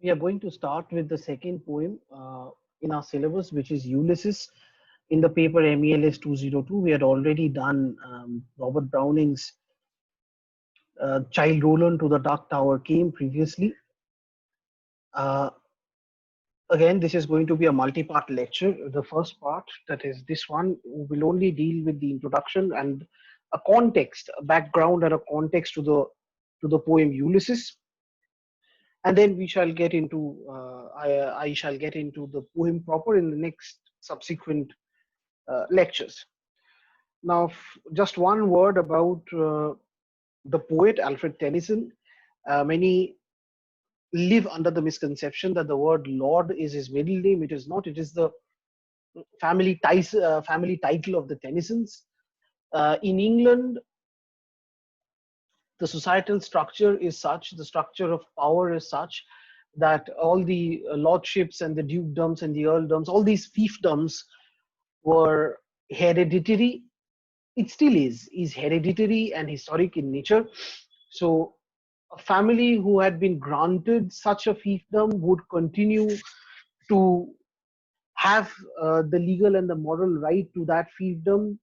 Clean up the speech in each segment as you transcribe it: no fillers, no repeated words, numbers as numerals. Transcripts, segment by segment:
We are going to start with the second poem in our syllabus, which is Ulysses. In the paper MELS 202, we had already done Robert Browning's Child Roland to the Dark Tower came previously. Uh, Again, this is going to be a multi-part lecture. The first part, that is this one, will only deal with the introduction and a context, a background and a context to the poem Ulysses. And then we shall get into I shall get into the poem proper in the next subsequent lectures. Now, just one word about the poet Alfred Tennyson. Many live under the misconception that the word Lord is his middle name. It is not. It is the family title of the Tennysons. In England, the societal structure is such, the structure of power is such that all the lordships and the dukedoms and the earldoms, all these fiefdoms were hereditary. It still is hereditary and historic in nature. So a family who had been granted such a fiefdom would continue to have the legal and the moral right to that fiefdom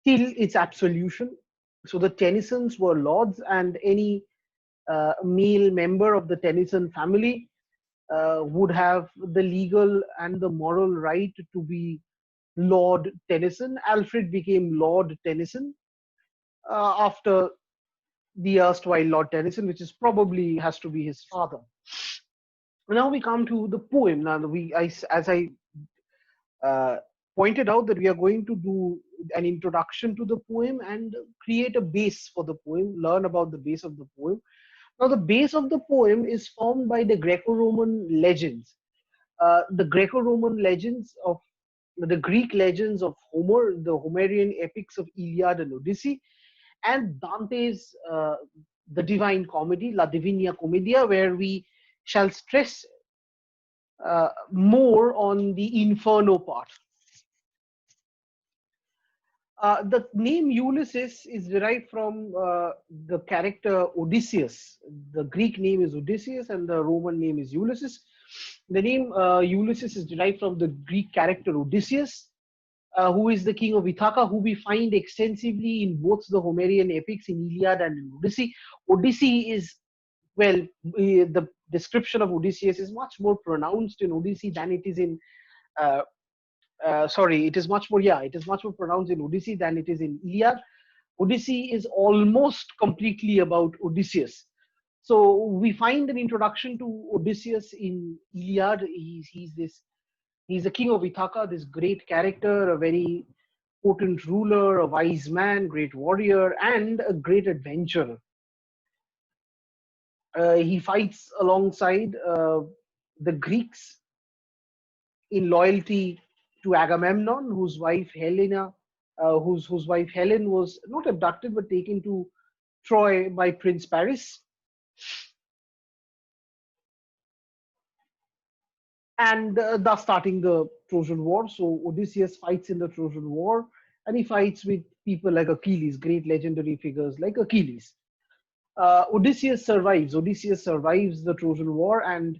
till its absolution. So the Tennysons were lords, and any male member of the Tennyson family would have the legal and the moral right to be Lord Tennyson. Alfred became Lord Tennyson after the erstwhile Lord Tennyson, which is probably has to be his father. Now we come to the poem. Now as I uh, pointed out, that we are going to do an introduction to the poem and create a base for the poem, learn about the base of the poem. Now, the base of the poem is formed by the Greco-Roman legends. The Greco-Roman legends of the Greek legends of Homer, the Homerian epics of Iliad and Odyssey, and Dante's the Divine Comedy, La Divina Commedia, where we shall stress more on the Inferno part. The name Ulysses is derived from the character Odysseus. The Greek name is Odysseus and the Roman name is Ulysses. The name Ulysses is derived from the Greek character Odysseus, who is the king of Ithaca, who we find extensively in both the Homerian epics, in Iliad and in Odyssey. Odyssey is, well, the description of Odysseus is much more pronounced in Odyssey than it is in uh, sorry, it is much more, yeah, it is much more pronounced in Odyssey than it is in Iliad. Odyssey is almost completely about Odysseus. So we find an introduction to Odysseus in Iliad. He's the king of Ithaca, this great character, a very potent ruler, a wise man, great warrior, and a great adventurer. He fights alongside the Greeks in loyalty to Agamemnon, whose wife Helena, whose wife Helen was not abducted but taken to Troy by Prince Paris, and thus starting the Trojan War. So Odysseus fights in the Trojan War, and he fights with people like Achilles, great legendary figures like Achilles. Odysseus survives. Odysseus survives the Trojan War, and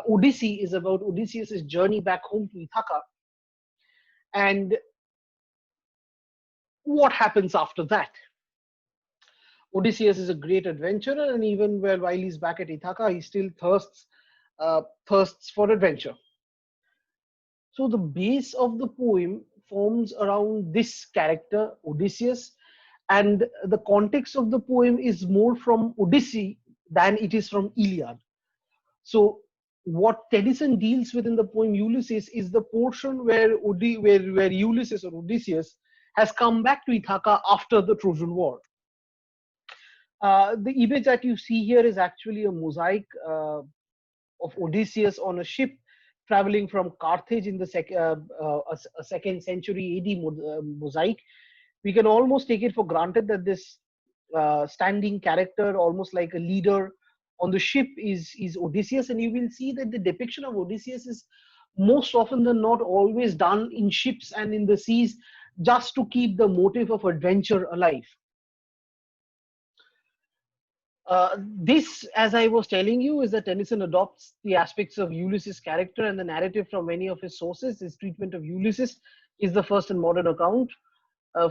Odyssey is about Odysseus' journey back home to Ithaca, and what happens after that. Odysseus is a great adventurer, and even while he's back at Ithaca, he still thirsts for adventure. So the base of the poem forms around this character, Odysseus, and the context of the poem is more from Odyssey than it is from Iliad. So what Tennyson deals with in the poem Ulysses is the portion where Ulysses or Odysseus has come back to Ithaca after the Trojan War. The image that you see here is actually a mosaic of Odysseus on a ship traveling from Carthage in the a second century AD mosaic. We can almost take it for granted that this standing character, almost like a leader on the ship, is Odysseus, and you will see that the depiction of Odysseus is most often than not always done in ships and in the seas, just to keep the motive of adventure alive. This, as I was telling you, is that Tennyson adopts the aspects of Ulysses' character and the narrative from many of his sources. His treatment of Ulysses is the first and modern account.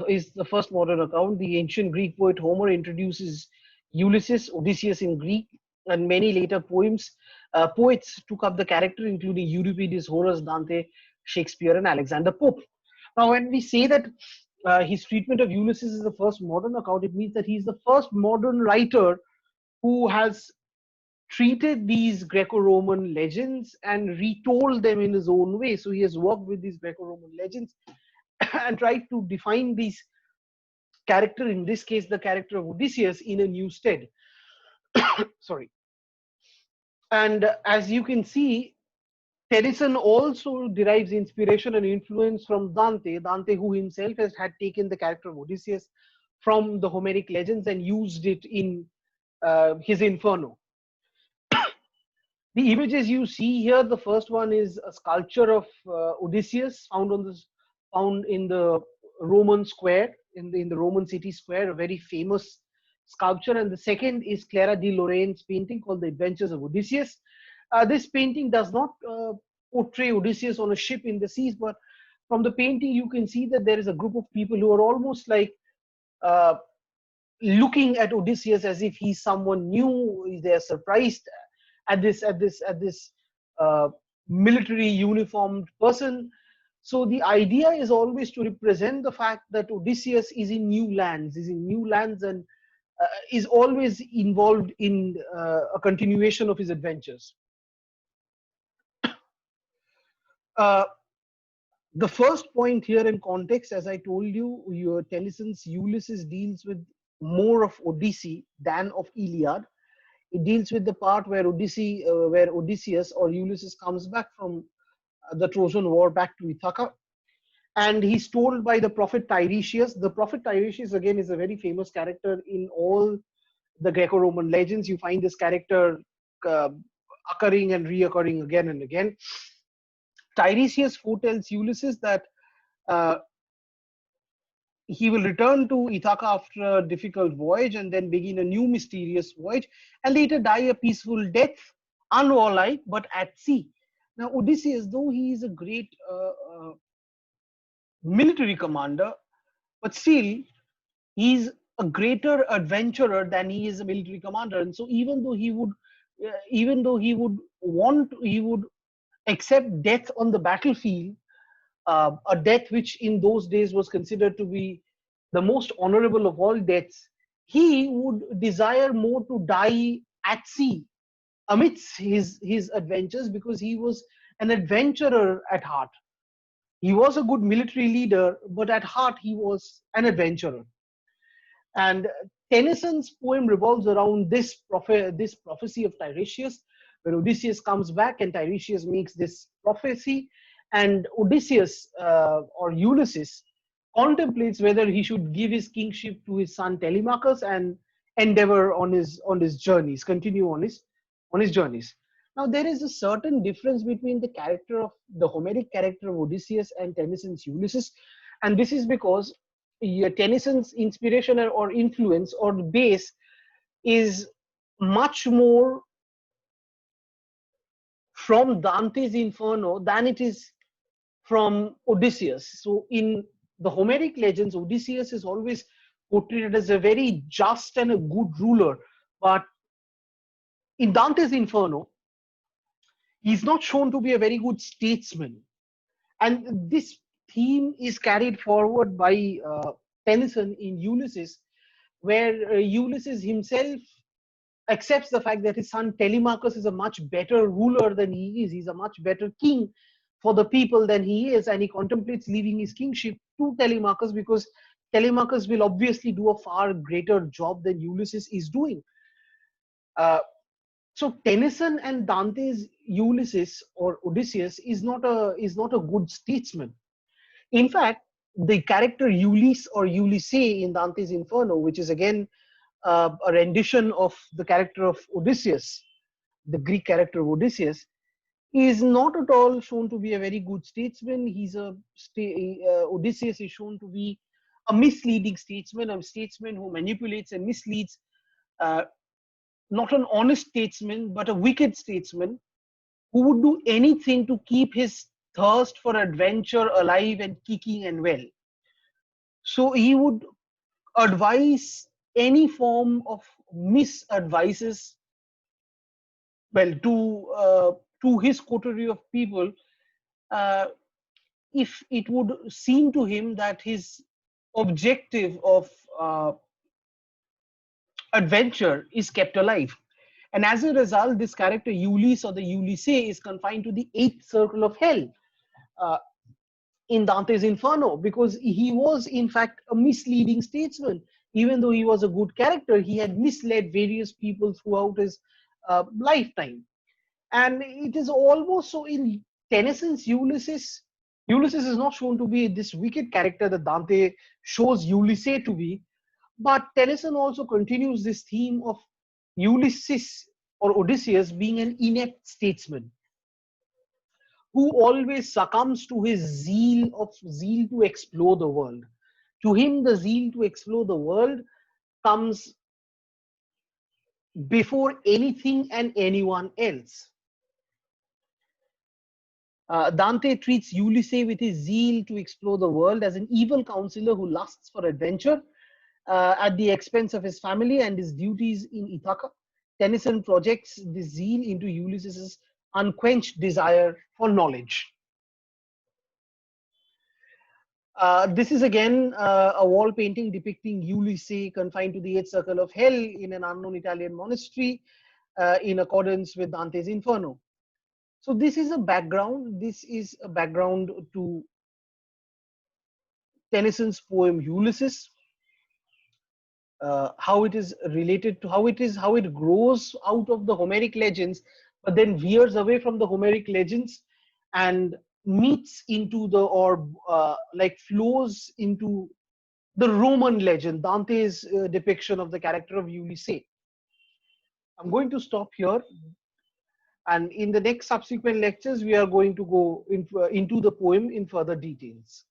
Is the first modern account. The ancient Greek poet Homer introduces Ulysses, Odysseus in Greek, and many later poets took up the character, including Euripides, Horace, Dante, Shakespeare, and Alexander Pope. Now, when we say that his treatment of Ulysses is the first modern account, it means that he's the first modern writer who has treated these Greco-Roman legends and retold them in his own way. So he has worked with these Greco-Roman legends and tried to define these character, in this case the character of Odysseus, in a new stead. Sorry. And as you can see, Tennyson also derives inspiration and influence from Dante, who himself has had taken the character of Odysseus from the Homeric legends and used it in his Inferno. The images you see here, the first one is a sculpture of Odysseus found in the Roman square, in the Roman city square, a very famous sculpture. And the second is Clara de Lorraine's painting called The Adventures of Odysseus. This painting does not portray Odysseus on a ship in the seas, but from the painting you can see that there is a group of people who are almost like uh, looking at Odysseus as if he's someone new. They're surprised at this military uniformed person. So the idea is always to represent the fact that Odysseus is in new lands, and is always involved in a continuation of his adventures. Uh, the first point here in context, as I told you, your Tennyson's Ulysses deals with more of Odyssey than of Iliad. It deals with the part where where Odysseus or Ulysses comes back from the Trojan War back to Ithaca, and he's told by the prophet Tiresias. The prophet Tiresias again is a very famous character in all the Greco-Roman legends. You find this character uh, occurring and reoccurring again and again. Tiresias foretells Ulysses that uh, he will return to Ithaca after a difficult voyage and then begin a new mysterious voyage and later die a peaceful death, unwarlike but at sea. Now, Odysseus, though he is a great military commander, but still he's a greater adventurer than he is a military commander. And so, even though he would accept death on the battlefield, a death which in those days was considered to be the most honorable of all deaths, he would desire more to die at sea amidst his adventures, because he was an adventurer at heart. He was a good military leader, but at heart he was an adventurer. And Tennyson's poem revolves around this prophecy of Tiresias, where Odysseus comes back and Tiresias makes this prophecy, and Odysseus or Ulysses contemplates whether he should give his kingship to his son Telemachus and endeavor on his journeys, continue on his journeys. Now, there is a certain difference between the Homeric character of Odysseus and Tennyson's Ulysses, and this is because Tennyson's inspiration or influence or base is much more from Dante's Inferno than it is from Odysseus. So, in the Homeric legends, Odysseus is always portrayed as a very just and a good ruler, but in Dante's Inferno, he's not shown to be a very good statesman. And this theme is carried forward by Tennyson in Ulysses, where Ulysses himself accepts the fact that his son Telemachus is a much better ruler than he is. He's a much better king for the people than he is, and he contemplates leaving his kingship to Telemachus because Telemachus will obviously do a far greater job than Ulysses is doing. Uh, so Tennyson and Dante's Ulysses or Odysseus is not a good statesman. In fact, the character Ulysses or Ulysses in Dante's Inferno, which is again a rendition of the character of Odysseus, the Greek character of Odysseus, is not at all shown to be a very good statesman. Odysseus is shown to be a misleading statesman, a statesman who manipulates and misleads not an honest statesman, but a wicked statesman who would do anything to keep his thirst for adventure alive and kicking and well. So he would advise any form of misadvices, well, to his coterie of people, uh, if it would seem to him that his objective of adventure is kept alive. And as a result, this character Ulysses or the Ulysses is confined to the eighth circle of hell uh, in Dante's Inferno, because he was in fact a misleading statesman. Even though he was a good character, he had misled various people throughout his lifetime. And it is almost so in Tennyson's Ulysses. Ulysses is not shown to be this wicked character that Dante shows Ulysses to be, but Tennyson also continues this theme of Ulysses or Odysseus being an inept statesman who always succumbs to his zeal to explore the world. To him, the zeal to explore the world comes before anything and anyone else. Dante treats Ulysses with his zeal to explore the world as an evil counselor who lusts for adventure at the expense of his family and his duties in Ithaca. Tennyson projects this zeal into Ulysses's unquenched desire for knowledge. This is again a wall painting depicting Ulysses confined to the eighth circle of hell in an unknown Italian monastery in accordance with Dante's Inferno. So this is a background. This is a background to Tennyson's poem Ulysses, how it is related to how it grows out of the Homeric legends, but then veers away from the Homeric legends and meets into the or like flows into the Roman legend, Dante's depiction of the character of Ulysses. I'm going to stop here, and in the next subsequent lectures, we are going to go into the poem in further details.